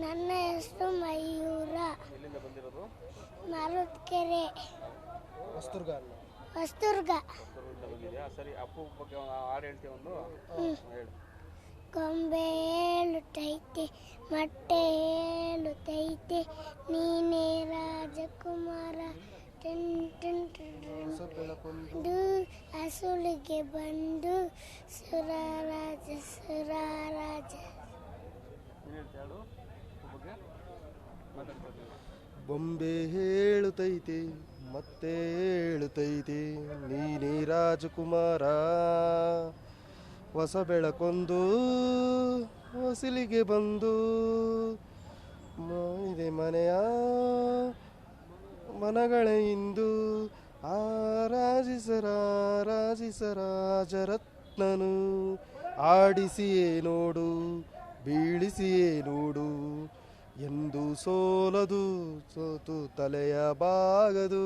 ನನ್ನ ಹೆಸರು ಮಯೂರ. ಎಲ್ಲಿಂದ ಬಂದಿರೋದು? ಮರುದ್ಕೆರೆ, ಹೊಸದುರ್ಗ ಅಲ್ಲ. ಹೊಸದುರ್ಗ. ಹೊಸದುರ್ಗದಿಂದ ಬಂದಿದ್ಯಾ? ಸರಿ, ಅಪ್ಪು ಬಗ್ಗೆ ಹಾಡು ಹೇಳ್ತೀವಿ ಒಂದು. ಹೇಳು. ಗೊಂಬೆ ಹೇಳುತ್ತೈತೆ, ಮೊಟ್ಟೆ ಹೇಳುತ್ತೈತೆ, ನೀನೇ ರಾಜಕುಮಾರ. ಹೊಸ ಬೆಳಕೊಂದು ಡು ಹಸುಳಿಗೆ ಬಂದು ಸುರರಾಜ ಸುರರಾಜ. ಏನು ಹೇಳ್ತೀಯ ಹಾಡು ಅಪ್ಪು ಬಗ್ಗೆ? ಮಾತಾಡ್ತಾ ಬೊಂಬೆ ಹೇಳುತ್ತೈತೆ ಮತ್ತೆ ಹೇಳುತ್ತೈತೆ, ನೀನೇ ರಾಜಕುಮಾರ. ಹೊಸ ಬೆಳಕೊಂದು ಹೊಸಿಲಿಗೆ ಬಂದು ಇದೆ ಮನೆಯ ಮನಗಳ ಇಂದು ರಾಜರತ್ನನು. ಆಡಿಸಿಯೇ ನೋಡು, ಬೀಳಿಸಿಯೇ ನೋಡು, ಎಂದು ಸೋಲದು, ಸೋತು ತಲೆಯ ಬಾಗದು.